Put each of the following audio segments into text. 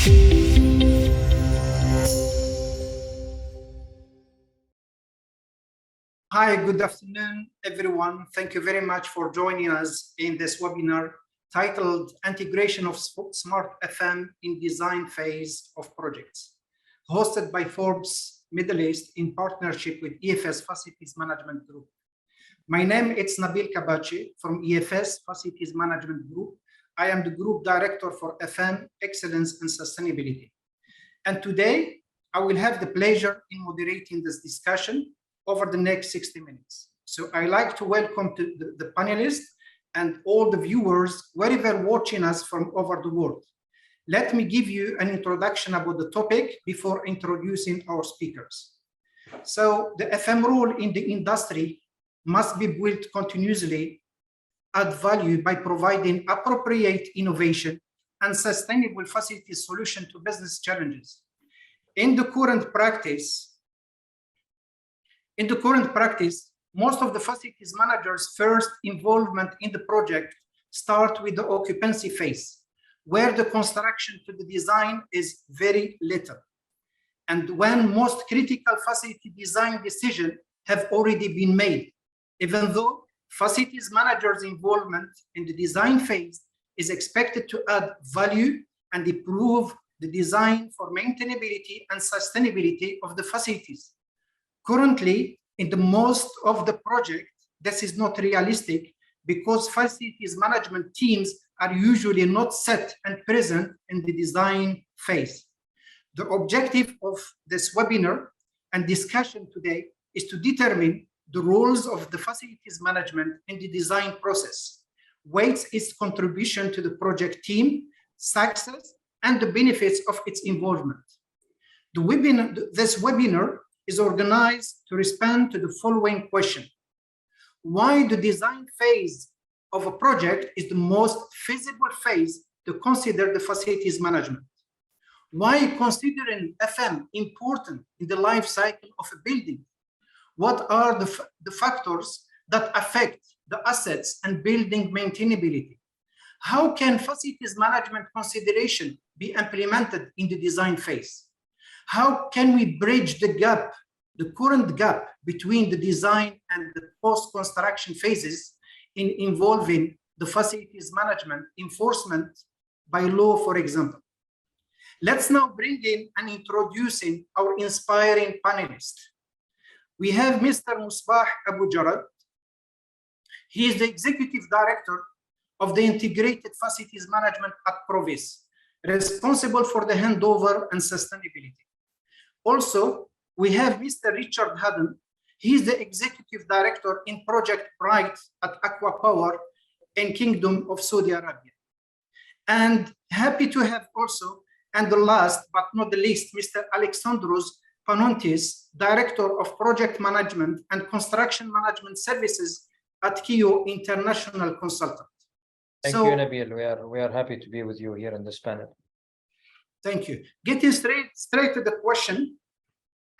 Hi, good afternoon, everyone. Thank you very much for joining us in this webinar titled Integration of Smart FM in Design Phase of Projects, hosted by Forbes Middle East in partnership with EFS Facilities Management Group. My name is Nabil Kabachi from EFS Facilities Management Group. I am the Group Director for FM Excellence and Sustainability. And today, I will have the pleasure in moderating this discussion over the next 60 minutes. So I like to welcome the panelists and all the viewers wherever watching us from over the world. Let me give you an introduction about the topic before introducing our speakers. So the FM role in the industry must be built continuously, add value by providing appropriate innovation and sustainable facility solution to business challenges. In the current practice, most of the facilities managers' first involvement in the project start with the occupancy phase, where the construction to the design is very little. And when most critical facility design decisions have already been made, even though facilities managers' involvement in the design phase is expected to add value and improve the design for maintainability and sustainability of the facilities. Currently, in the most of the project, this is not realistic because facilities management teams are usually not set and present in the design phase. The objective of this webinar and discussion today is to determine the roles of the facilities management in the design process, weights its contribution to the project team, success, and the benefits of its involvement. This webinar is organized to respond to the following question. Why the design phase of a project is the most feasible phase to consider the facilities management? Why considering FM important in the life cycle of a building? What are the factors that affect the assets and building maintainability? How can facilities management consideration be implemented in the design phase? How can we bridge the gap, the current gap between the design and the post-construction phases in involving the facilities management enforcement by law, for example? Let's now bring in and introducing our inspiring panelists. We have Mr. Musbah Abu Jarad. He is the Executive Director of the Integrated Facilities Management at Provis, responsible for the handover and sustainability. Also, we have Mr. Richard Haddon. He is the Executive Director in Project Bright at Aqua Power in Kingdom of Saudi Arabia. And happy to have also, and the last but not the least, Mr. Alexandros Panontis, Director of Project Management and Construction Management Services at Kio International Consultant. Thank you, Nabil. We are happy to be with you here in this panel. Thank you. Getting straight to the question,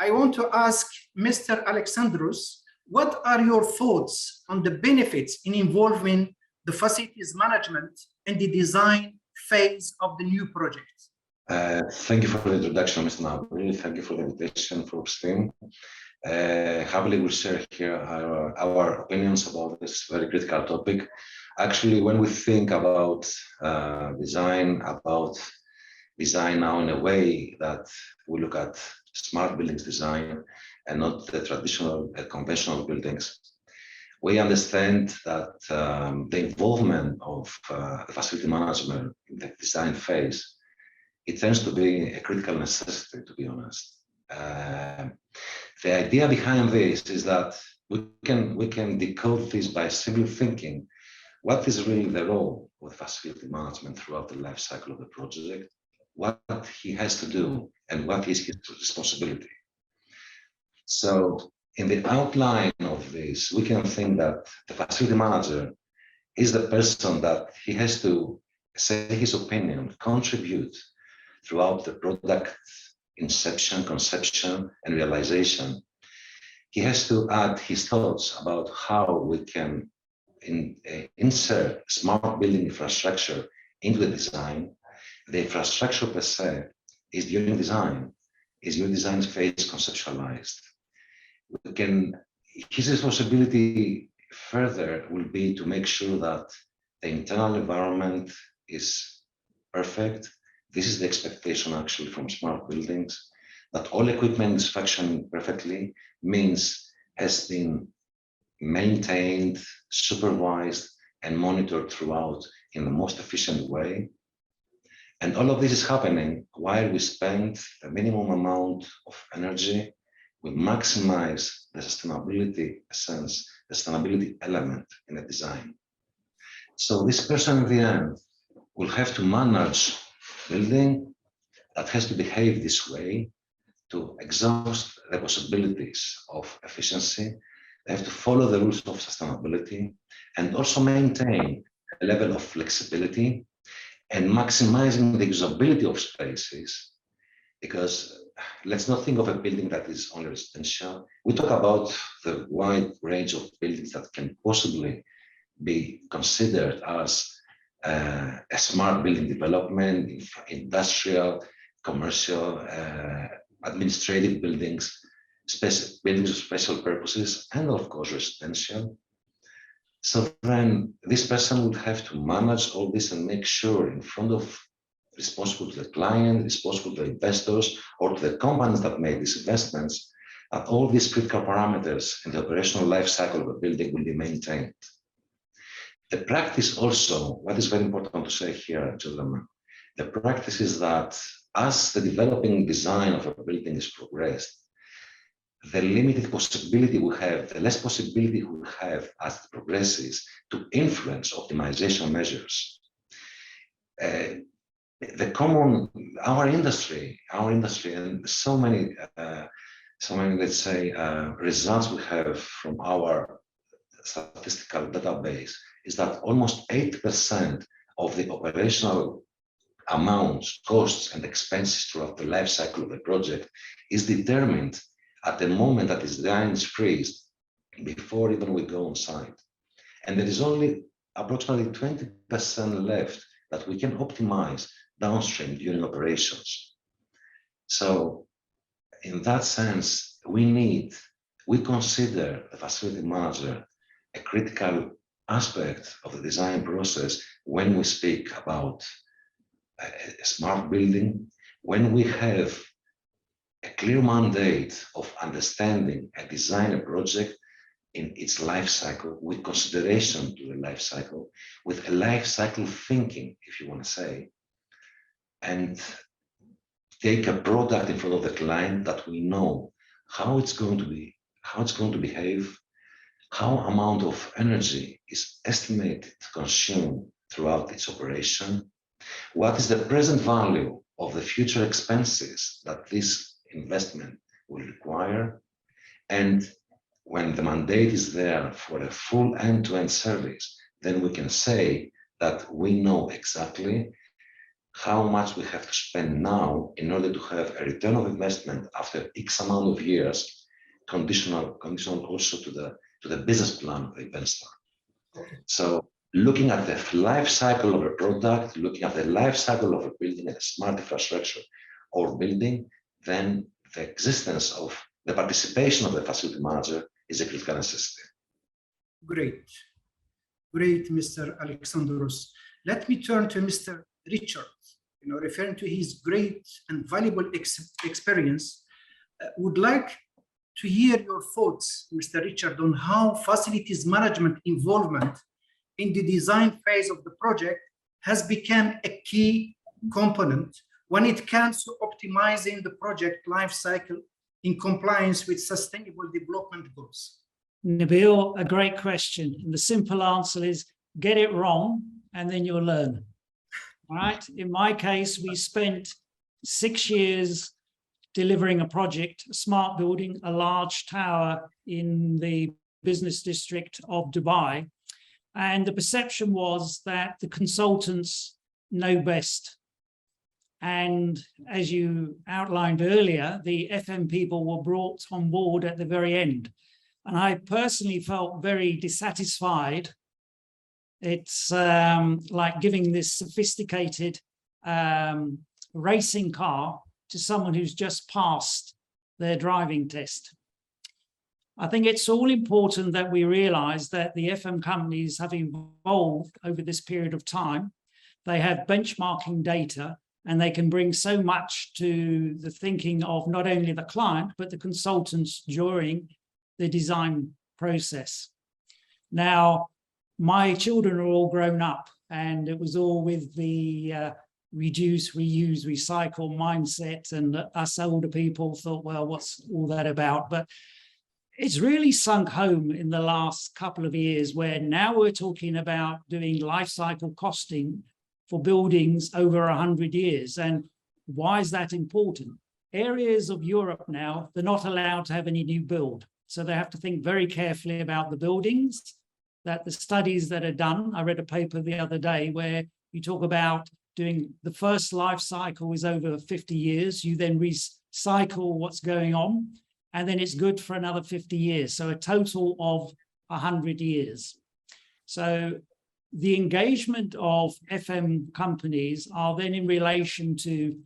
I want to ask Mr. Alexandros, what are your thoughts on the benefits in involving the facilities management in the design phase of the new project? Thank you for the introduction, Mr. Nabil. Thank you for the invitation for Steam. Happily we'll share here our opinions about this very critical topic. Actually, when we think about design now in a way that we look at smart buildings design and not the traditional conventional buildings, we understand that the involvement of the facility management in the design phase, it tends to be a critical necessity, to be honest. The idea behind this is that we can decode this by simply thinking what is really the role of the facility management throughout the life cycle of the project, what he has to do, and what is his responsibility. So in the outline of this, we can think that the facility manager is the person that he has to say his opinion, contribute throughout the product inception, conception, and realization. He has to add his thoughts about how we can insert smart building infrastructure into the design, The infrastructure per se is during design phase conceptualized. His responsibility further will be to make sure that the internal environment is perfect. This is the expectation actually from smart buildings, that all equipment is functioning perfectly, means has been maintained, supervised, and monitored throughout in the most efficient way. And all of this is happening while we spend the minimum amount of energy. We maximize the sustainability sense, the sustainability element in the design. So this person in the end will have to manage building that has to behave this way, to exhaust the possibilities of efficiency. They have to follow the rules of sustainability and also maintain a level of flexibility and maximizing the usability of spaces. Because let's not think of a building that is only residential. We talk about the wide range of buildings that can possibly be considered as a smart building development, industrial, commercial, administrative buildings, buildings of special purposes, and of course residential. So then this person would have to manage all this and make sure in front of responsible to the client, responsible to the investors, or to the companies that made these investments, that all these critical parameters in the operational life cycle of a building will be maintained. The practice also, what is very important to say here, gentlemen, the practice is that as the developing design of a building is progressed, the limited possibility we have, the less possibility we have as it progresses to influence optimization measures. Our industry, and so many, let's say, results we have from our statistical database is that almost 8% of the operational amounts, costs, and expenses throughout the life cycle of the project is determined at the moment that the design is freezed, before even we go on site. And there is only approximately 20% left that we can optimize downstream during operations. So in that sense, we consider the facility manager a critical aspect of the design process when we speak about a smart building, when we have a clear mandate of understanding and design a project in its life cycle, with consideration to the life cycle, with a life cycle thinking, if you want to say, and take a product in front of the client that we know how it's going to be, how it's going to behave, how amount of energy is estimated to consume throughout its operation, what is the present value of the future expenses that this investment will require, and when the mandate is there for a full end-to-end service, then we can say that we know exactly how much we have to spend now in order to have a return of investment after X amount of years, conditional also to the business plan of the investor. Okay. So looking at the life cycle of a product, looking at the life cycle of a building and a smart infrastructure or building, then the existence of the participation of the facility manager is a critical necessity. Great, Mr. Alexandros. Let me turn to Mr. Richard. Referring to his great and valuable experience, would like to hear your thoughts, Mr. Richard, on how facilities management involvement in the design phase of the project has become a key component when it comes to optimizing the project life cycle in compliance with sustainable development goals. Nabil, a great question. And the simple answer is get it wrong and then you'll learn. All right. In my case, we spent 6 years delivering a project, a smart building, a large tower in the business district of Dubai. And the perception was that the consultants know best. And as you outlined earlier, the FM people were brought on board at the very end. And I personally felt very dissatisfied. It's like giving this sophisticated racing car to someone who's just passed their driving test. I think it's all important that we realize that the FM companies have evolved over this period of time. They have benchmarking data, and they can bring so much to the thinking of not only the client, but the consultants during the design process. Now, my children are all grown up, and it was all with the reduce, reuse, recycle mindset, and us older people thought, well, what's all that about? But it's really sunk home in the last couple of years, where now we're talking about doing life cycle costing for buildings over 100 years. And why is that important? Areas of Europe now, they're not allowed to have any new build. So they have to think very carefully about the buildings, that the studies that are done. I read a paper the other day where you talk about doing the first life cycle is over 50 years. You then recycle what's going on, and then it's good for another 50 years. So a total of 100 years. So the engagement of FM companies are then in relation to,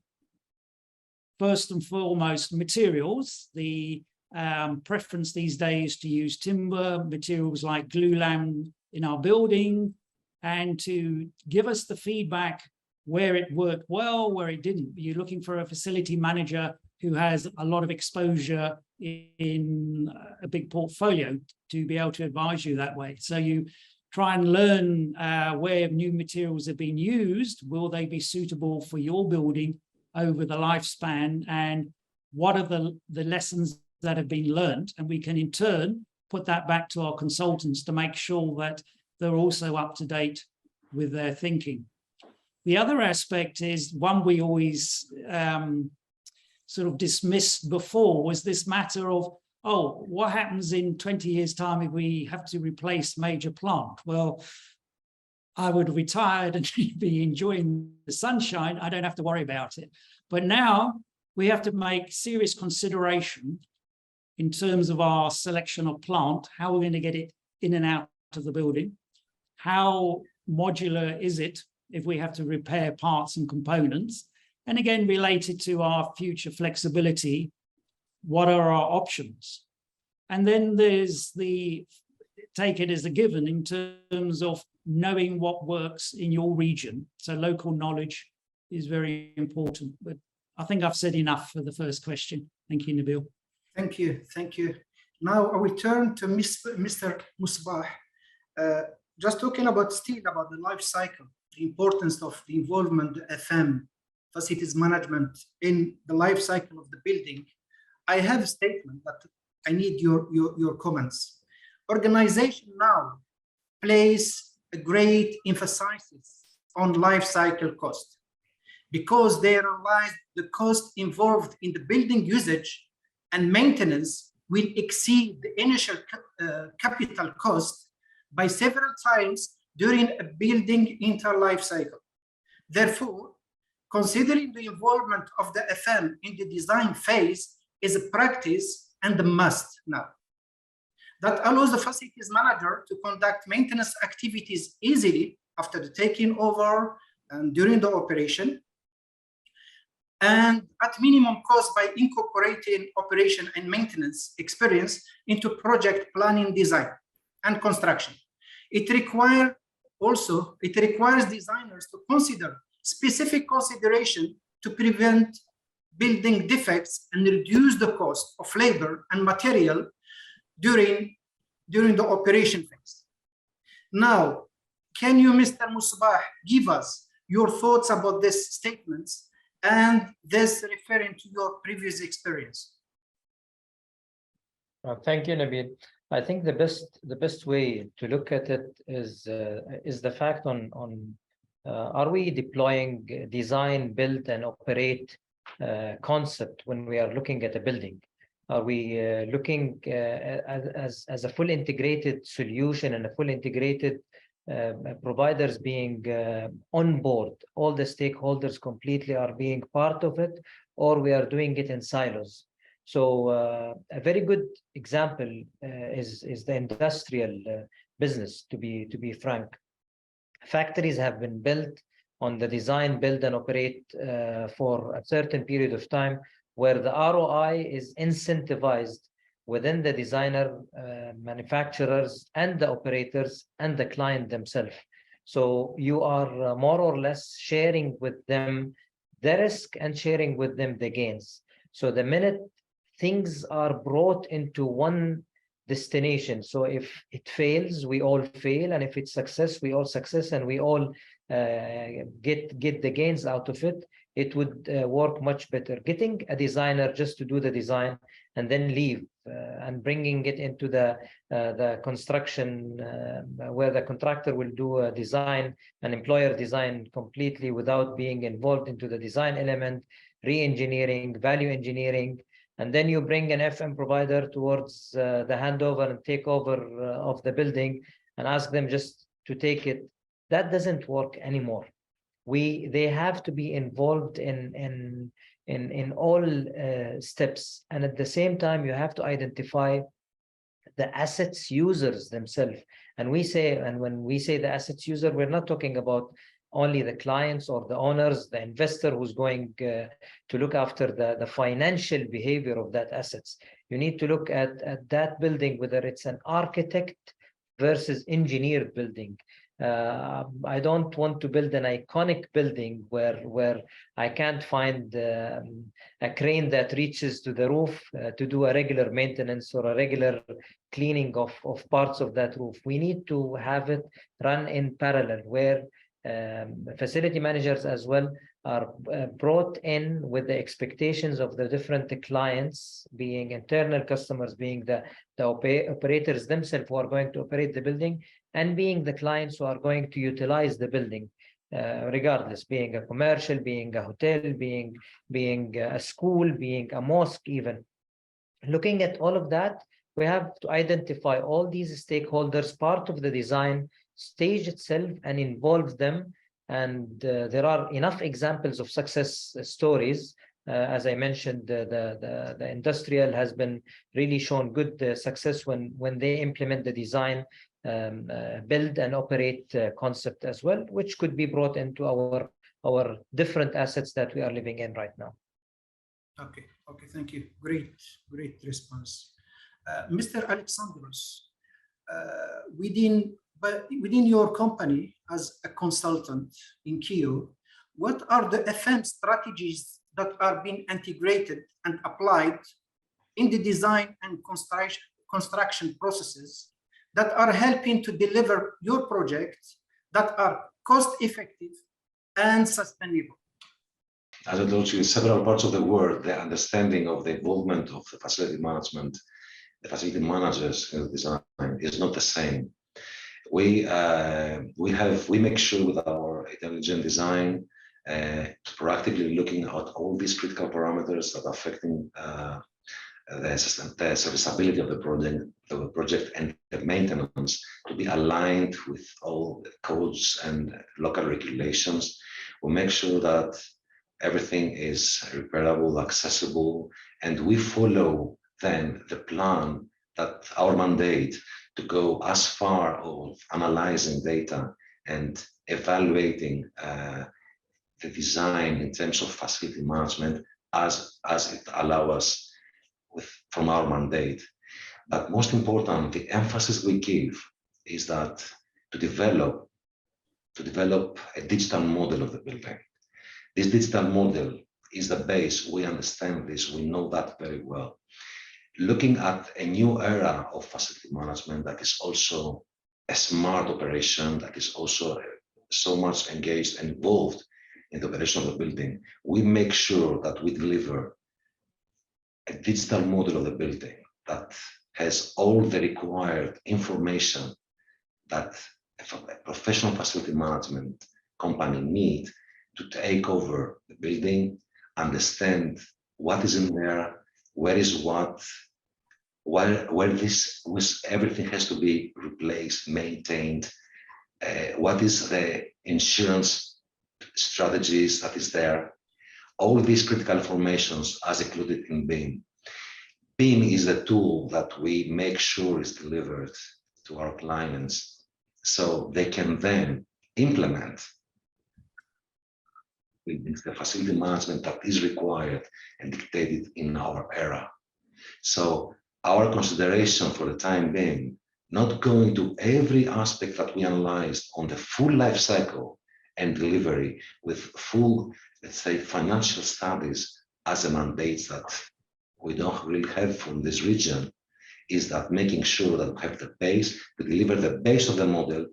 first and foremost, materials. The preference these days to use timber, materials like glulam in our building, and to give us the feedback where it worked well, where it didn't. You're looking for a facility manager who has a lot of exposure in a big portfolio to be able to advise you that way. So you try and learn where new materials have been used. Will they be suitable for your building over the lifespan? And what are the lessons that have been learned? And we can in turn put that back to our consultants to make sure that they're also up to date with their thinking. The other aspect is one we always sort of dismissed before, was this matter of, oh, what happens in 20 years' time if we have to replace major plant? Well, I would have retired and be enjoying the sunshine. I don't have to worry about it. But now we have to make serious consideration in terms of our selection of plant, how we're going to get it in and out of the building, how modular is it if we have to repair parts and components, and again, related to our future flexibility, what are our options? And then there's the, take it as a given in terms of knowing what works in your region. So local knowledge is very important. But I think I've said enough for the first question. Thank you, Nabil. Thank you. Thank you. Now I will turn to Mr. Musbah. Just talking about still about the life cycle, the importance of the involvement of FM, facilities management in the life cycle of the building. I have a statement that I need your comments. Organization now place a great emphasis on life cycle cost because they realize the cost involved in the building usage and maintenance will exceed the initial capital cost by several times during a building entire life cycle. Therefore, considering the involvement of the FM in the design phase is a practice and a must now. That allows the facilities manager to conduct maintenance activities easily after the taking over and during the operation, and at minimum cost by incorporating operation and maintenance experience into project planning, design, and construction. It requires designers to consider specific consideration to prevent building defects and reduce the cost of labor and material during the operation phase. Now, can you, Mr. Musbah, give us your thoughts about these statements and this referring to your previous experience? Thank you, Nabil. I think the best way to look at it is the fact on are we deploying design, build, and operate concept when we are looking at a building? Are we looking as a full integrated solution and a full integrated providers being on board, all the stakeholders completely are being part of it, or we are doing it in silos? So a very good example is the industrial business, to be frank. Factories have been built on the design, build, and operate for a certain period of time, where the ROI is incentivized within the designer, manufacturers, and the operators, and the client themselves. So you are more or less sharing with them the risk and sharing with them the gains. So the minute things are brought into one destination, so if it fails, we all fail, and if it's success, we all success, and we all get the gains out of it, it would work much better. Getting a designer just to do the design and then leave, and bringing it into the construction, where the contractor will do a design, an employer design completely without being involved into the design element, re-engineering, value engineering, and then you bring an FM provider towards the handover and takeover of the building and ask them just to take it. That doesn't work anymore. They have to be involved in all steps, and at the same time you have to identify the assets users themselves. And when we say the assets user, we're not talking about only the clients or the owners, the investor who's going to look after the financial behavior of that assets. You need to look at that building, whether it's an architect versus engineered building. I don't want to build an iconic building where I can't find a crane that reaches to the roof to do a regular maintenance or a regular cleaning of parts of that roof. We need to have it run in parallel, where facility managers as well are brought in with the expectations of the different clients, being internal customers, being the operators themselves who are going to operate the building, and being the clients who are going to utilize the building, regardless, being a commercial, being a hotel, being a school, being a mosque even. Looking at all of that, we have to identify all these stakeholders, part of the design stage itself, and involve them. And there are enough examples of success stories. As I mentioned, the industrial has been really shown good success when they implement the design, build and operate concept as well, which could be brought into our different assets that we are living in right now. Okay, thank you. Great response. Mr. Alexandros, within your company as a consultant in Kio, what are the FM strategies that are being integrated and applied in the design and construction processes that are helping to deliver your projects that are cost-effective and sustainable? As I told you, in several parts of the world, the understanding of the involvement of the facility management, the facility managers in the design is not the same. We make sure with our intelligent design proactively looking at all these critical parameters that are affecting the serviceability of the project and the maintenance to be aligned with all the codes and local regulations. We make sure that everything is repairable, accessible, and we follow then the plan that our mandate to go as far of analyzing data and evaluating the design in terms of facility management as it allows us from our mandate. But most important, the emphasis we give is that to develop a digital model of the building. This digital model is the base. We understand this. We know that very well. Looking at a new era of facility management that is also a smart operation, that is also so much engaged and involved in the operation of the building, we make sure that we deliver a digital model of the building that has all the required information that a professional facility management company needs to take over the building, understand what is in there, where is what, where everything has to be replaced, maintained, what is the insurance strategies that is there. All these critical informations as included in BIM. BIM is the tool that we make sure is delivered to our clients so they can then implement buildings, the facility management that is required and dictated in our era. So our consideration for the time being, not going to every aspect that we analyzed on the full life cycle and delivery with full, let's say, financial studies as a mandate that we don't really have from this region, is that making sure that we have the base, we deliver the base of the model,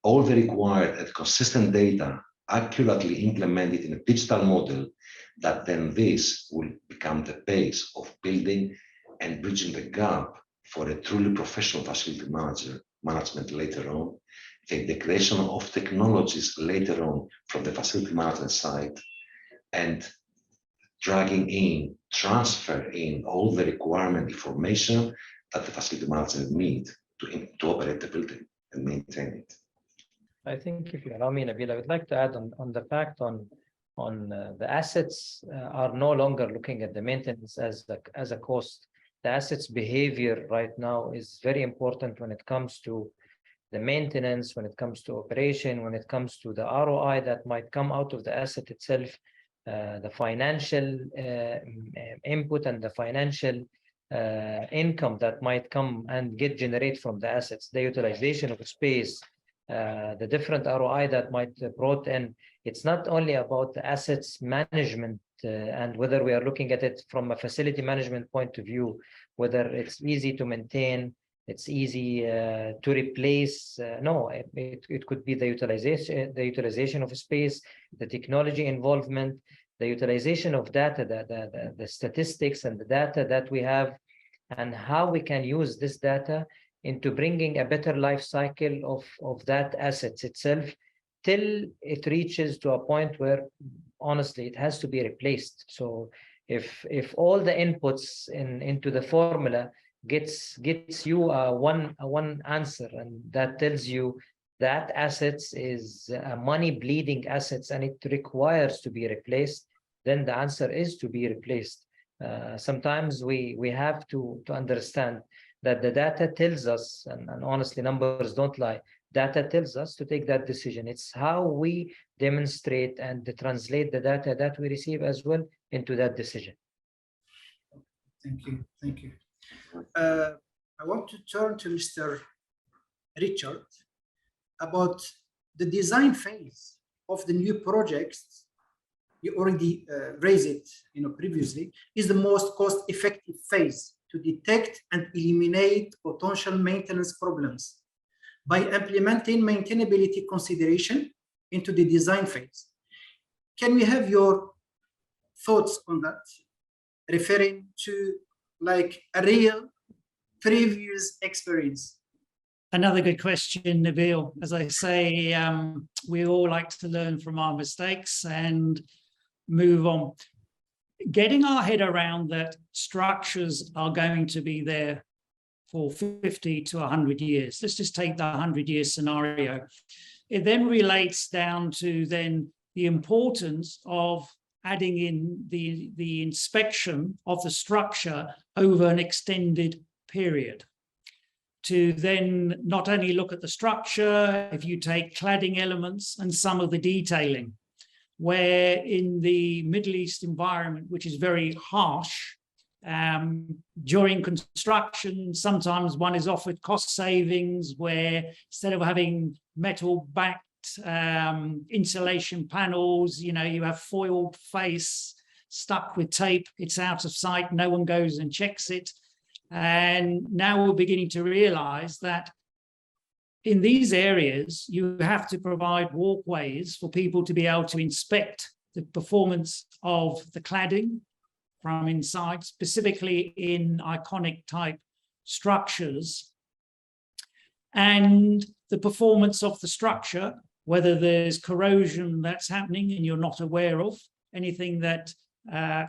all the required and consistent data accurately implemented in a digital model, that then this will become the base of building and bridging the gap for a truly professional facility management later on, the integration of technologies later on from the facility management side, and dragging in, transfer in all the requirement information that the facility managers need to operate the building and maintain it. I think, if you allow me, Nabil, I would like to add on the fact on the assets are no longer looking at the maintenance as a cost. The assets behavior right now is very important when it comes to the maintenance, when it comes to operation, when it comes to the ROI that might come out of the asset itself, the financial input and the financial income that might come and get generated from the assets, the utilization of space, the different ROI that might brought in. It's not only about the assets management and whether we are looking at it from a facility management point of view, whether it's easy to maintain, it's easy to replace. No, it could be the utilization of space, the technology involvement, the utilization of data, the statistics and the data that we have, and how we can use this data into bringing a better life cycle of that assets itself, till it reaches to a point where honestly it has to be replaced. So if all the inputs into the formula gets you one answer, and that tells you that assets is a money bleeding assets and it requires to be replaced, then the answer is to be replaced. Sometimes we have to understand that the data tells us, and honestly numbers don't lie, data tells us to take that decision. It's how we demonstrate and translate the data that we receive as well into that decision. Thank you. Thank you. I want to turn to Mr. Richard about the design phase of the new projects. You already raised it, previously, is the most cost-effective phase to detect and eliminate potential maintenance problems by implementing maintainability consideration into the design phase. Can we have your thoughts on that, referring to like a real previous experience? Another good question, Nabil. As I say, we all like to learn from our mistakes and move on. Getting our head around that structures are going to be there for 50 to 100 years. Let's just take the 100-year scenario. It then relates down to then the importance of adding in the inspection of the structure over an extended period, to then not only look at the structure, if you take cladding elements and some of the detailing, where in the Middle East environment, which is very harsh, during construction, sometimes one is offered cost savings where instead of having metal-backed insulation panels, you have foiled face stuck with tape. It's out of sight. No one goes and checks it. And now we're beginning to realize that in these areas, you have to provide walkways for people to be able to inspect the performance of the cladding from inside, specifically in iconic type structures, and the performance of the structure, whether there's corrosion that's happening and you're not aware of, anything that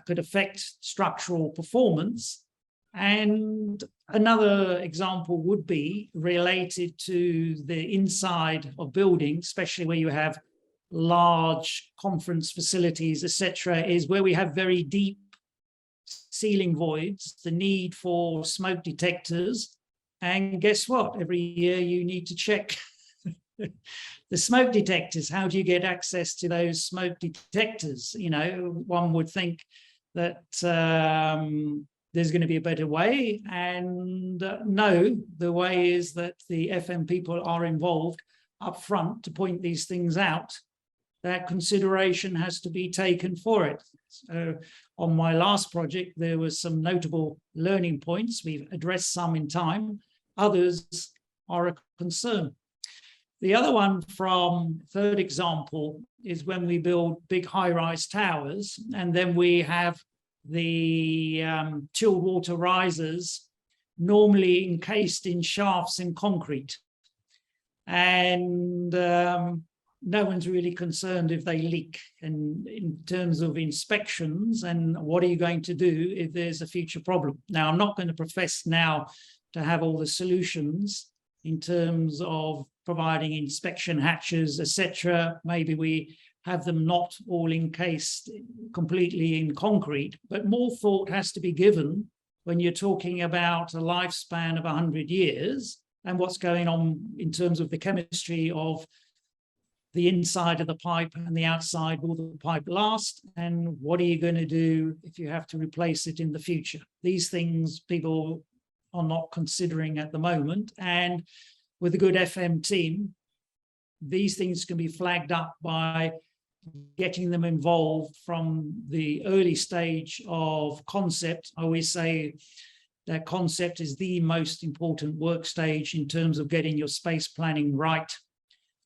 could affect structural performance. And another example would be related to the inside of buildings, especially where you have large conference facilities, etc., is where we have very deep ceiling voids, the need for smoke detectors. And guess what? Every year you need to check The smoke detectors, how do you get access to those smoke detectors? You know, one would think that there's going to be a better way. And no, the way is that the FM people are involved up front to point these things out. That consideration has to be taken for it. So on my last project, there was some notable learning points. We've addressed some in time. Others are a concern. The other one from third example is when we build big high-rise towers, and then we have the chilled water risers normally encased in shafts in concrete. And no one's really concerned if they leak. And in terms of inspections, and what are you going to do if there's a future problem? Now, I'm not going to profess now to have all the solutions in terms of providing inspection hatches, etc. Maybe we have them not all encased completely in concrete, but more thought has to be given when you're talking about a lifespan of 100 years and what's going on in terms of the chemistry of the inside of the pipe and the outside. Will the pipe last? And what are you going to do if you have to replace it in the future? These things people are not considering at the moment. And with a good FM team, these things can be flagged up by getting them involved from the early stage of concept. I always say that concept is the most important work stage in terms of getting your space planning right.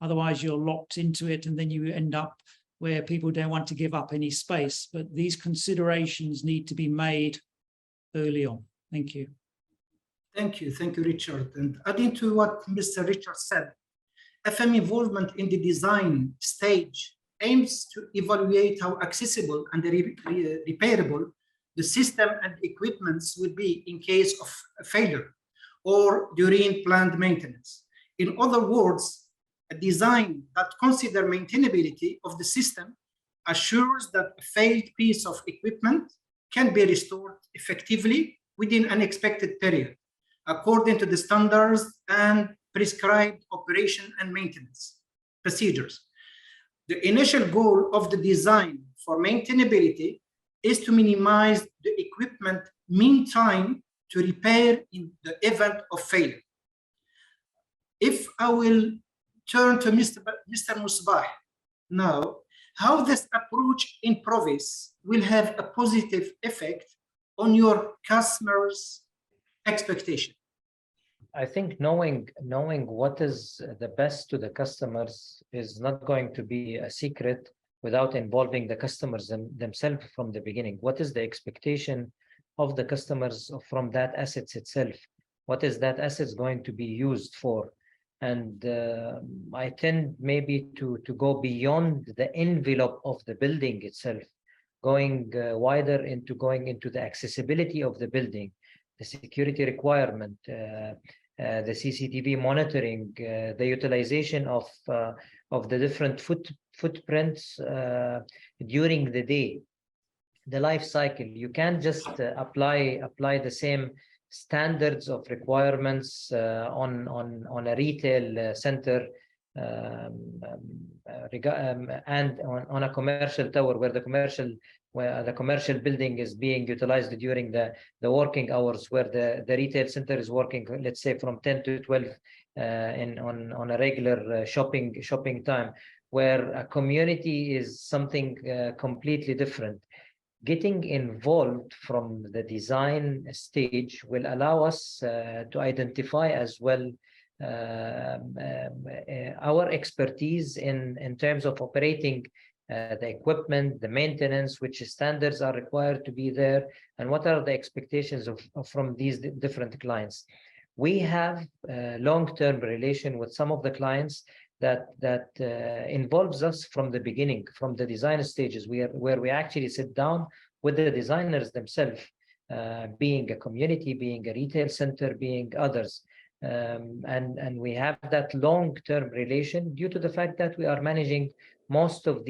Otherwise, you're locked into it, and then you end up where people don't want to give up any space. But these considerations need to be made early on. Thank you. Thank you, Richard. And adding to what Mr. Richard said, FM involvement in the design stage aims to evaluate how accessible and repairable the system and equipments would be in case of a failure or during planned maintenance. In other words, a design that considers maintainability of the system assures that a failed piece of equipment can be restored effectively within an expected period, according to the standards and prescribed operation and maintenance procedures. The initial goal of the design for maintainability is to minimize the equipment mean time to repair in the event of failure. If I will turn to Mr. Musbah now, how this approach in Provis will have a positive effect on your customers' expectation? I think knowing what is the best to the customers is not going to be a secret without involving the customers themselves from the beginning. What is the expectation of the customers from that assets itself? What is that assets going to be used for? And I tend maybe to go beyond the envelope of the building itself, going wider into the accessibility of the building, the security requirement, the CCTV monitoring, the utilization of the different footprints during the day, the life cycle. You can't just apply the same standards of requirements on a retail center and on a commercial tower where the commercial building is being utilized during the working hours, where the retail center is working, let's say from 10 to 12 on a regular shopping time, where a community is something completely different. Getting involved from the design stage will allow us to identify as well our expertise in terms of operating the equipment, the maintenance, which standards are required to be there, and what are the expectations from these different clients. We have a long-term relation with some of the clients that involves us from the beginning, from the design stages, where we actually sit down with the designers themselves, being a community, being a retail center, being others. And we have that long-term relation due to the fact that we are managing most of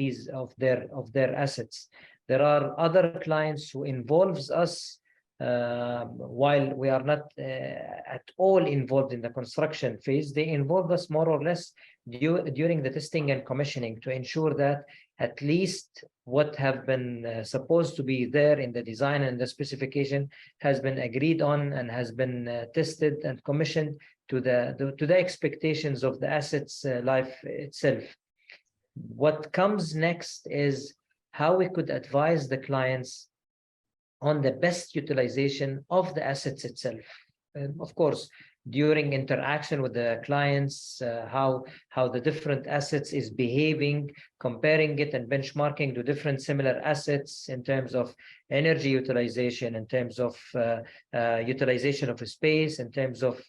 their assets. There are other clients who involves us while we are not at all involved in the construction phase. They involve us more or less during the testing and commissioning to ensure that at least what have been supposed to be there in the design and the specification has been agreed on and has been tested and commissioned to the expectations of the assets life itself. What comes next is how we could advise the clients on the best utilization of the assets itself. Of course, during interaction with the clients, how the different assets is behaving, comparing it and benchmarking to different similar assets in terms of energy utilization, in terms of utilization of space, in terms of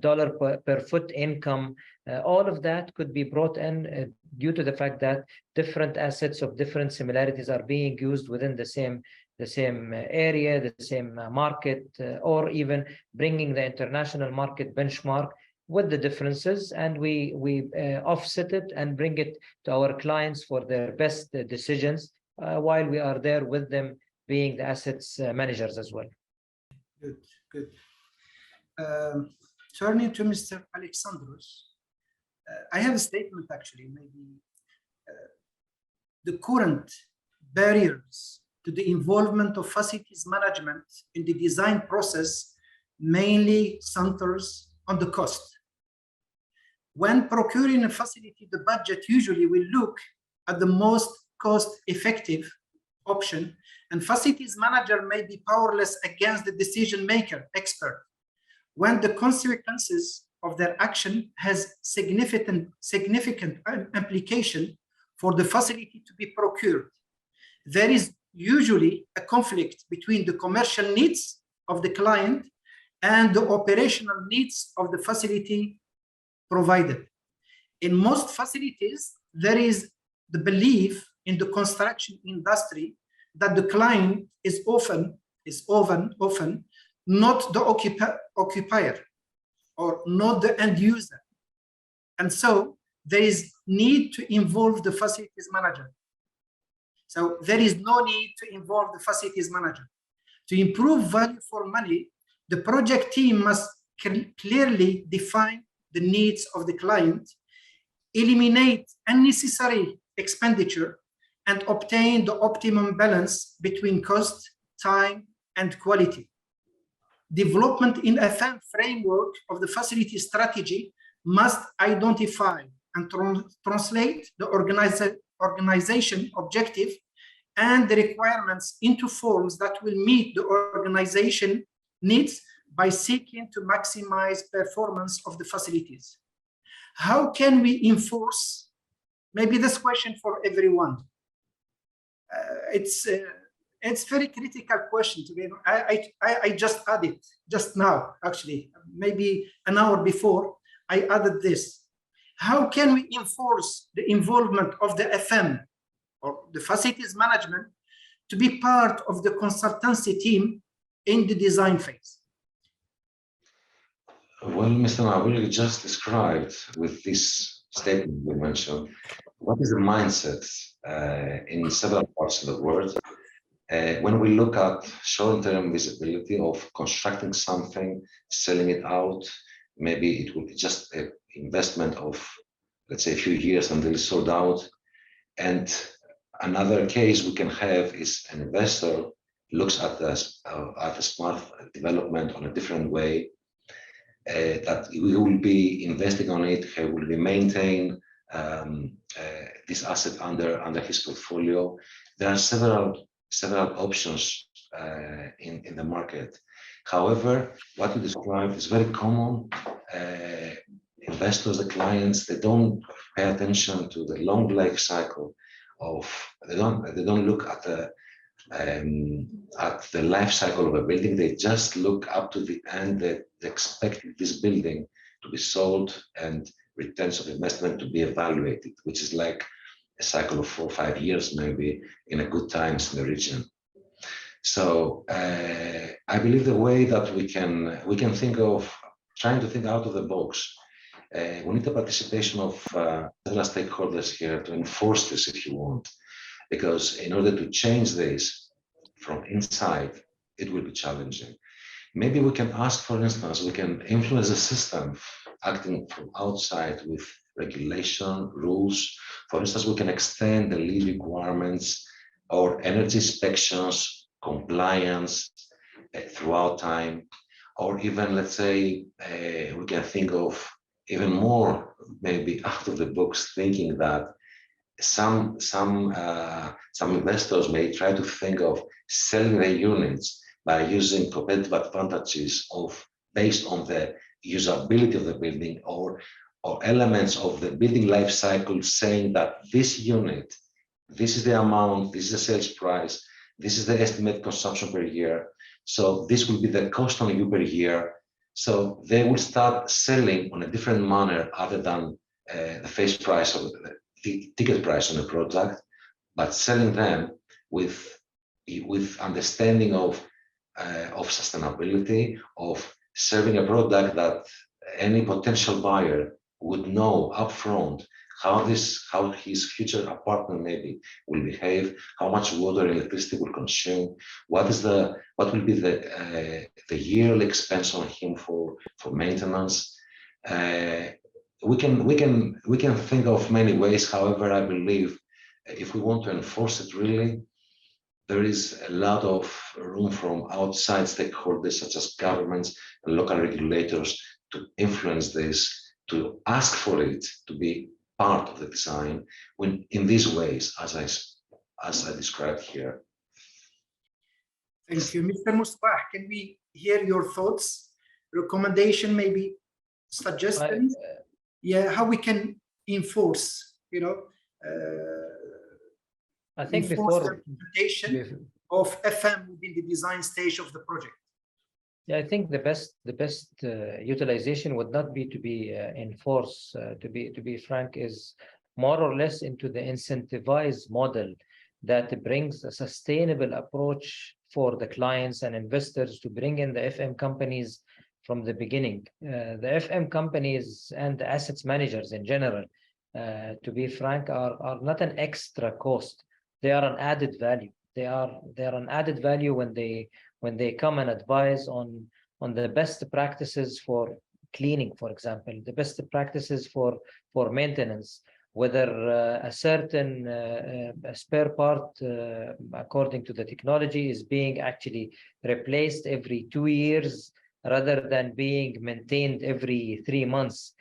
dollar per foot income. All of that could be brought in due to the fact that different assets of different similarities are being used within the same area, the same market, or even bringing the international market benchmark with the differences, and we offset it and bring it to our clients for their best decisions while we are there with them, being the assets managers as well. Good. Turning to Mr. Alexandros, I have a statement actually, maybe the current barriers to the involvement of facilities management in the design process mainly centers on the cost. When procuring a facility, the budget usually will look at the most cost-effective option, and facilities manager may be powerless against the decision maker expert when the consequences of their action has significant implication for the facility to be procured. There is usually a conflict between the commercial needs of the client and the operational needs of the facility provided. In most facilities, there is the belief in the construction industry that the client is often not the occupier or not the end user. And so there is need to involve the facilities manager. So there is no need to involve the facilities manager. To improve value for money, the project team must clearly define the needs of the client, eliminate unnecessary expenditure, and obtain the optimum balance between cost, time, and quality. Development in FM framework of the facility strategy must identify and translate the organization objective and the requirements into forms that will meet the organization needs by seeking to maximize performance of the facilities. How can we enforce? Maybe this question for everyone. It's very critical question to be. I just added just now, actually, maybe an hour before I added this. How can we enforce the involvement of the FM or the facilities management to be part of the consultancy team in the design phase? Well, Mr. Nabil just described with this statement you mentioned, what is the mindset in several parts of the world when we look at short-term visibility of constructing something, selling it out. Maybe it will be just an investment of, let's say, a few years until it's sold out. And another case we can have is an investor looks at the smart development on a different way, that we will be investing on it, he will be maintain this asset under his portfolio. There are several options in the market. However, what you described is very common. Investors, the clients, they don't pay attention to the long life cycle of. They don't look at the life cycle of a building. They just look up to the end. They expect this building to be sold and returns of investment to be evaluated, which is like a cycle of 4 or 5 years, maybe in a good times in the region. So I believe the way that we can think of trying to think out of the box. We need the participation of several stakeholders here to enforce this, if you want, because in order to change this from inside, it will be challenging. Maybe we can ask, for instance, we can influence the system acting from outside with regulation, rules. For instance, we can extend the lead requirements or energy inspections, compliance throughout time, or even, let's say, we can think of even more, maybe out of the box thinking that some investors may try to think of selling their units by using competitive advantages based on the usability of the building or elements of the building life cycle, saying that this unit, this is the amount, this is the sales price, this is the estimated consumption per year. So this will be the cost on you per year. So they will start selling on a different manner other than the face price or the ticket price on a product, but selling them with understanding of sustainability, of serving a product that any potential buyer would know upfront how his future apartment maybe will behave, how much water and electricity will consume, what will be the yearly expense on him for maintenance. We can think of many ways. However, I believe if we want to enforce it really, there is a lot of room from outside stakeholders such as governments and local regulators to influence this, to ask for it to be part of the design when in these ways, as I described here. Thank you, Mr. Musbah. Can we hear your thoughts, recommendation, maybe suggestions? Yeah, how we can enforce, I think before before implementation of FM within the design stage of the project. Yeah, I think the best utilization would not be to be enforced. To be frank, is more or less into the incentivized model that brings a sustainable approach for the clients and investors to bring in the FM companies from the beginning. The FM companies and the assets managers in general, to be frank, are not an extra cost. They are an added value. They are an added value when they come and advise on the best practices for cleaning, for example, the best practices for maintenance, whether a certain spare part, according to the technology, is being actually replaced every 2 years rather than being maintained every 3 months.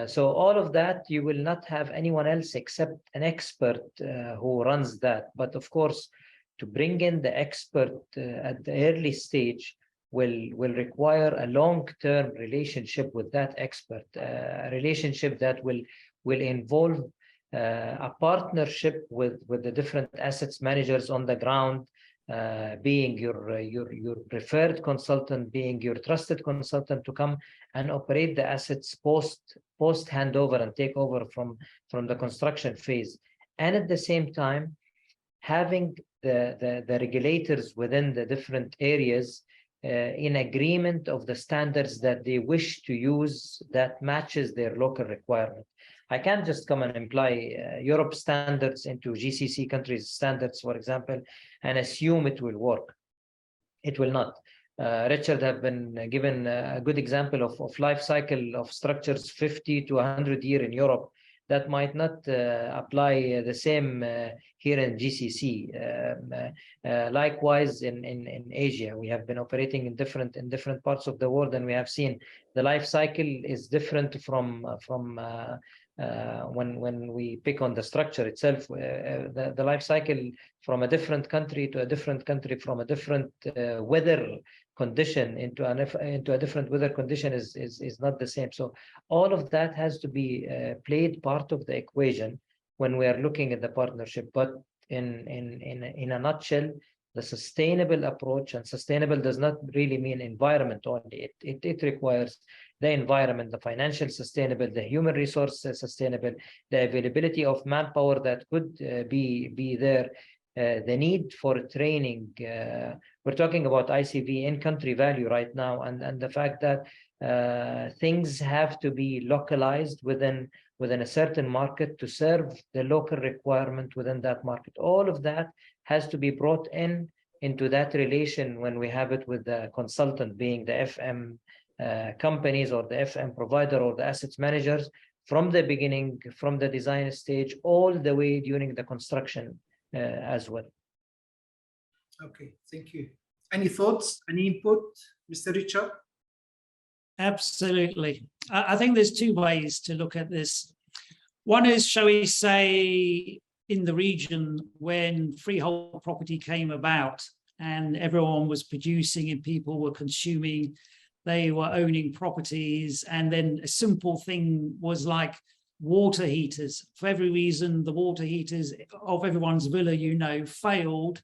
So all of that, you will not have anyone else except an expert who runs that. But of course, to bring in the expert at the early stage will require a long-term relationship with that expert, a relationship that will involve a partnership with the different assets managers on the ground, being your preferred consultant, being your trusted consultant to come and operate the assets post handover and take over from the construction phase. And at the same time, having the regulators within the different areas in agreement of the standards that they wish to use that matches their local requirement. I can't just come and imply Europe standards into GCC countries' standards, for example, and assume it will work. It will not. Richard have been given a good example of life cycle of structures 50 to 100 years in Europe. That might not apply the same here in GCC. Likewise, in Asia, we have been operating in different parts of the world, and we have seen the life cycle is different from when we pick on the structure itself. The life cycle from a different country to a different country, from a different weather condition into a different weather condition is not the same. So all of that has to be played part of the equation when we are looking at the partnership. But in a nutshell, the sustainable approach, and sustainable does not really mean environment only. It requires the environment, the financial sustainable, the human resource sustainable, the availability of manpower that could be there, the need for training. We're talking about ICV in-country value right now, and the fact that things have to be localized within a certain market to serve the local requirement within that market. All of that has to be brought into that relation when we have it with the consultant, being the FM companies or the FM provider or the assets managers from the beginning, from the design stage, all the way during the construction as well. Okay, thank you. Any thoughts, any input, Mr. Richard? Absolutely. I think there's two ways to look at this. One is, shall we say, in the region when freehold property came about and everyone was producing and people were consuming, they were owning properties, and then a simple thing was like water heaters. For every reason, the water heaters of everyone's villa, you know, failed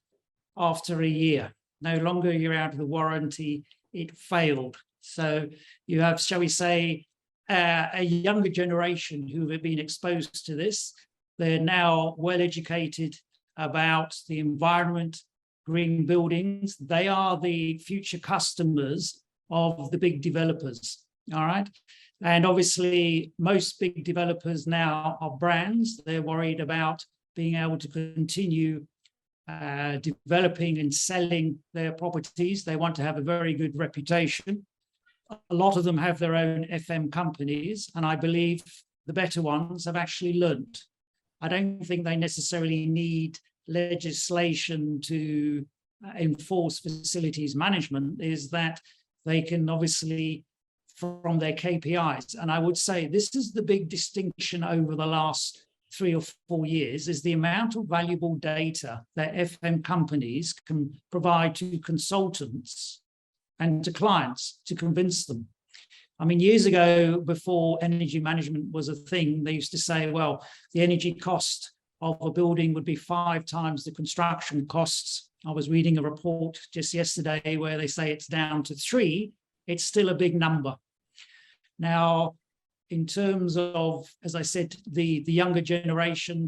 after a year. No longer you're out of the warranty, it failed. So you have, shall we say, a younger generation who have been exposed to this. They're now well educated about the environment, green buildings. They are the future customers of the big developers, all right? And obviously, most big developers now are brands. They're worried about being able to continue developing and selling their properties. They want to have a very good reputation. A lot of them have their own FM companies, and I believe the better ones have actually learned. I don't think they necessarily need legislation to enforce facilities management, is that they can obviously from their KPIs. And I would say this is the big distinction over the last 3 or 4 years, is the amount of valuable data that FM companies can provide to consultants and to clients to convince them. I mean, years ago, before energy management was a thing, they used to say, well, the energy cost of a building would be 5 times the construction costs. I was reading a report just yesterday where they say it's down to 3. It's still a big number. Now, in terms of, as I said, the younger generation,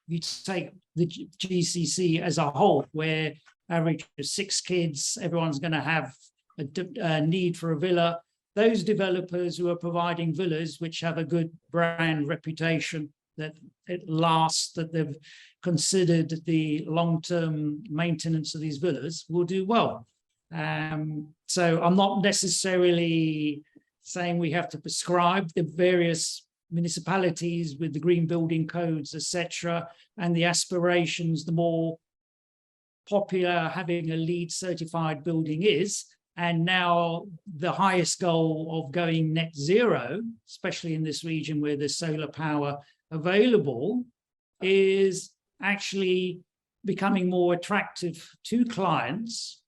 you take the GCC as a whole, where average of 6 kids, everyone's going to have a need for a villa. Those developers who are providing villas which have a good brand reputation, that it lasts, that they've considered the long-term maintenance of these villas, will do well. So I'm not necessarily saying we have to prescribe. The various municipalities with the green building codes, etc., and the aspirations, the more popular having a LEED certified building is, and now the highest goal of going net zero, especially in this region where there's solar power available, is actually becoming more attractive to clients.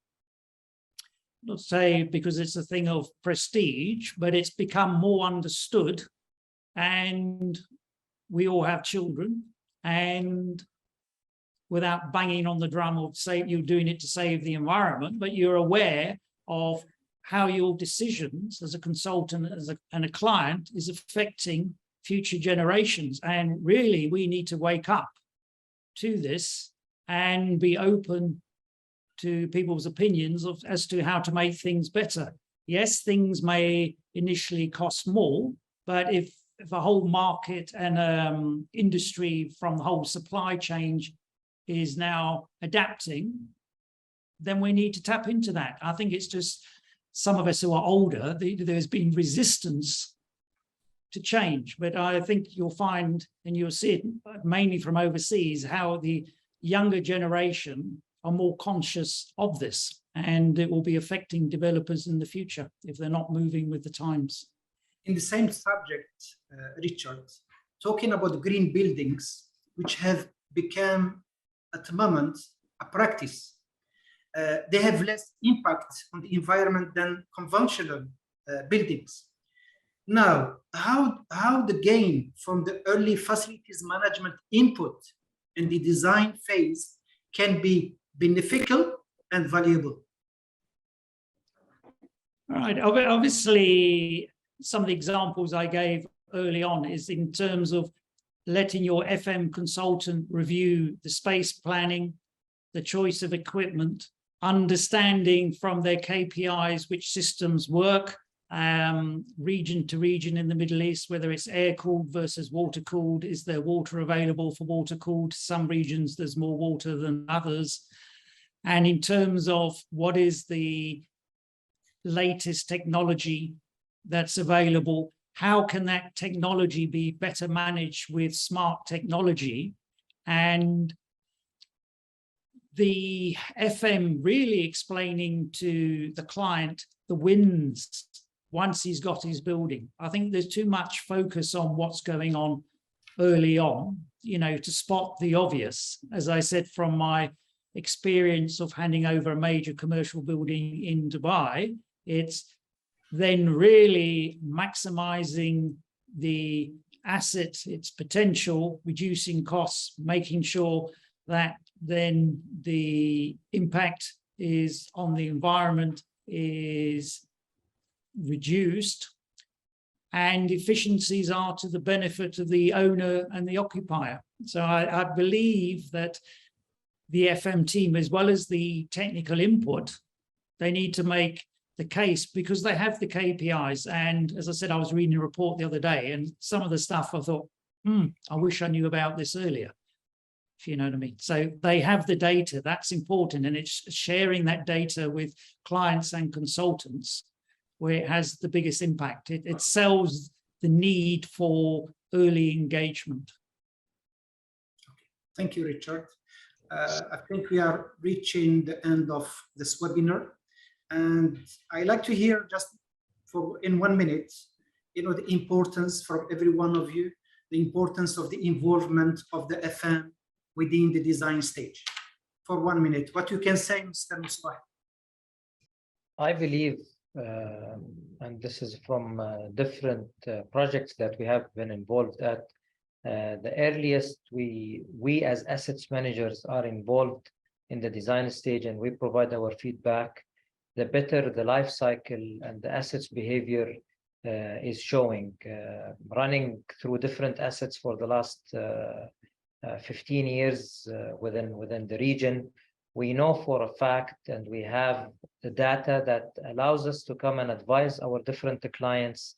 Not say because it's a thing of prestige, but it's become more understood, and we all have children, and without banging on the drum of say you're doing it to save the environment, but you're aware of how your decisions as a consultant and a client is affecting future generations. And really, we need to wake up to this and be open to people's opinions as to how to make things better. Yes, things may initially cost more, but if a whole market and industry from the whole supply chain is now adapting, then we need to tap into that. I think it's just some of us who are older, there's been resistance to change, but I think you'll find, and you'll see it mainly from overseas, how the younger generation are more conscious of this, and it will be affecting developers in the future if they're not moving with the times. In the same subject, Richard, talking about green buildings, which have become at the moment a practice, they have less impact on the environment than conventional buildings. Now, how the gain from the early facilities management input in the design phase can be beneficial and valuable? All right. Obviously, some of the examples I gave early on is in terms of letting your FM consultant review the space planning, the choice of equipment, understanding from their KPIs which systems work, region to region in the Middle East, whether it's air-cooled versus water-cooled. Is there water available for water-cooled? Some regions there's more water than others. And in terms of what is the latest technology that's available. How can that technology be better managed with smart technology? And the FM really explaining to the client the wins once he's got his building. I think there's too much focus on what's going on early on, you know, to spot the obvious. As I said, from my experience of handing over a major commercial building in Dubai, it's then really maximizing the asset, its potential, reducing costs, making sure that then the impact is on the environment is reduced, and efficiencies are to the benefit of the owner and the occupier. So I believe that the FM team, as well as the technical input, they need to make the case because they have the KPIs. And as I said, I was reading a report the other day, and some of the stuff I thought, I wish I knew about this earlier, if you know what I mean. So they have the data, that's important. And it's sharing that data with clients and consultants where it has the biggest impact. It sells the need for early engagement. Thank you, Richard. I think we are reaching the end of this webinar. And I like to hear just in 1 minute, you know, the importance from every one of you, the importance of the involvement of the FM within the design stage. For 1 minute, what you can say, Mr. Musbah? I believe, and this is from different projects that we have been involved at, the earliest we as assets managers are involved in the design stage and we provide our feedback, the better the life cycle and the assets behavior is showing. Running through different assets for the last 15 years within the region, we know for a fact, and we have the data that allows us to come and advise our different clients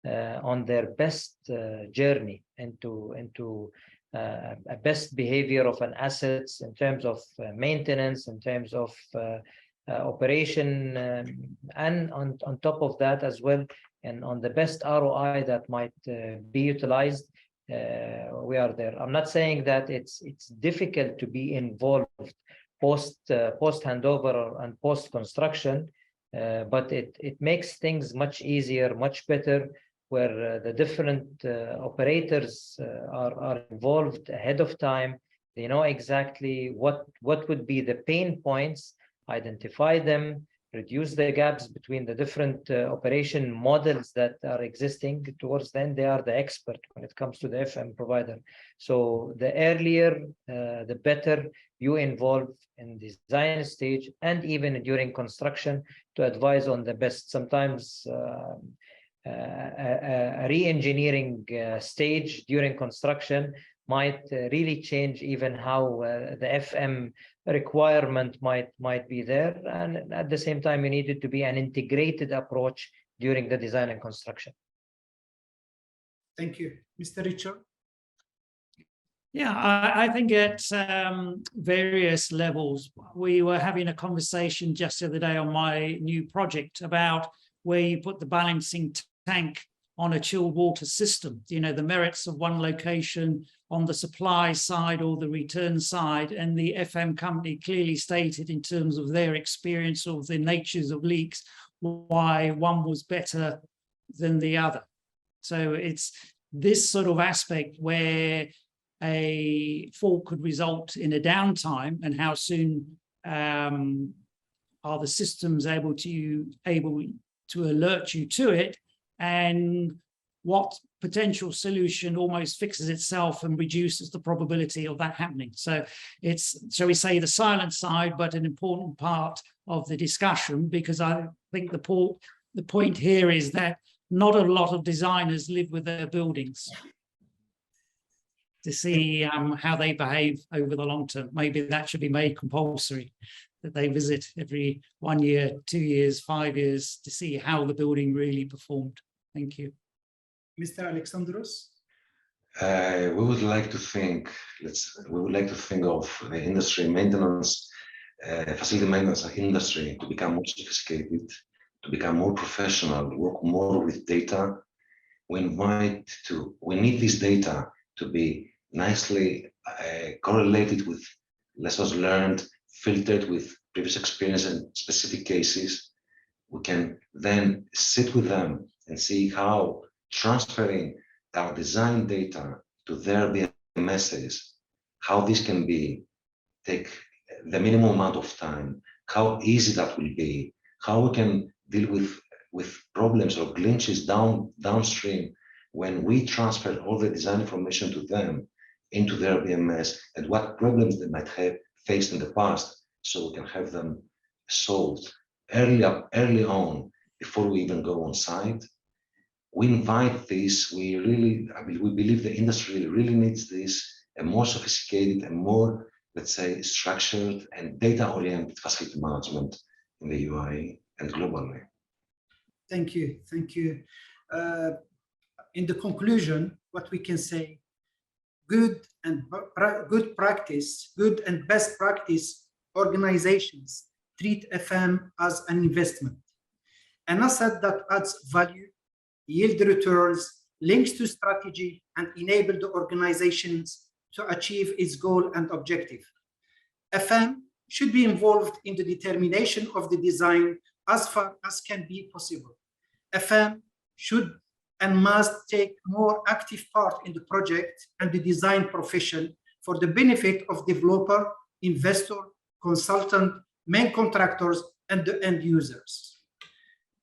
on their best journey into a best behavior of an assets in terms of maintenance, in terms of operation, and on top of that as well, and on the best ROI that might be utilized. We are there. I'm not saying that it's difficult to be involved post handover and post construction, but it makes things much easier, much better, where the different operators are involved ahead of time. They know exactly what would be the pain points, identify them, reduce the gaps between the different operation models that are existing. Towards then, they are the expert when it comes to the FM provider. So the earlier, the better you involve in design stage and even during construction to advise on the best. Sometimes a re-engineering stage during construction might really change even how the FM requirement might be there, and at the same time you need it to be an integrated approach during the design and construction. Thank you. Mr. Richard? Yeah, I think at various levels, we were having a conversation just the other day on my new project about where you put the balancing tank on a chilled water system, you know, the merits of one location on the supply side or the return side. And the FM company clearly stated in terms of their experience of the natures of leaks, why one was better than the other. So it's this sort of aspect where a fault could result in a downtime, and how soon are the systems able to alert you to it, and what potential solution almost fixes itself and reduces the probability of that happening. So it's, shall we say, the silent side, but an important part of the discussion, because I think the point here is that not a lot of designers live with their buildings to see how they behave over the long term. Maybe that should be made compulsory, that they visit every 1 year, 2 years, 5 years to see how the building really performed. Thank you. Mr. Alexandros? We would like to think of the industry maintenance, facility maintenance industry to become more sophisticated, to become more professional, work more with data. We need this data to be nicely correlated with lessons learned, filtered with previous experience and specific cases. We can then sit with them and see how transferring our design data to their BMSs, how this can take the minimum amount of time, how easy that will be, how we can deal with problems or glitches downstream when we transfer all the design information to them into their BMS, and what problems they might have faced in the past, so we can have them solved early on before we even go on site. We invite this. We believe the industry really needs this, a more sophisticated and more, let's say, structured and data-oriented facility management in the UAE and globally. Thank you. Thank you. In the conclusion, what we can say, good and best practice organizations treat FM as an investment, an asset that adds value, yield returns, links to strategy, and enable the organizations to achieve its goal and objective. FM should be involved in the determination of the design as far as can be possible. FM should and must take more active part in the project and the design profession for the benefit of developer, investor, consultant, main contractors, and the end users.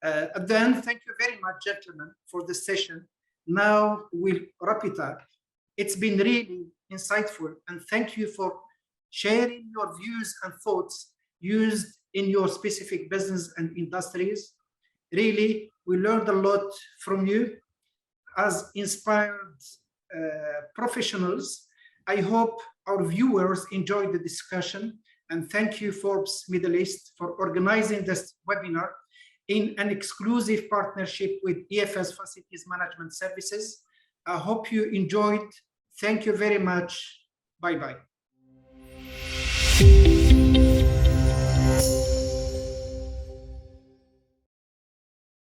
At the end, thank you very much, gentlemen, for this session. Now we'll wrap it up. It's been really insightful, and thank you for sharing your views and thoughts used in your specific business and industries. Really, we learned a lot from you as inspired professionals. I hope our viewers enjoyed the discussion, and thank you, Forbes Middle East, for organizing this webinar in an exclusive partnership with EFS Facilities Management Services. I hope you enjoyed. Thank you very much. Bye-bye.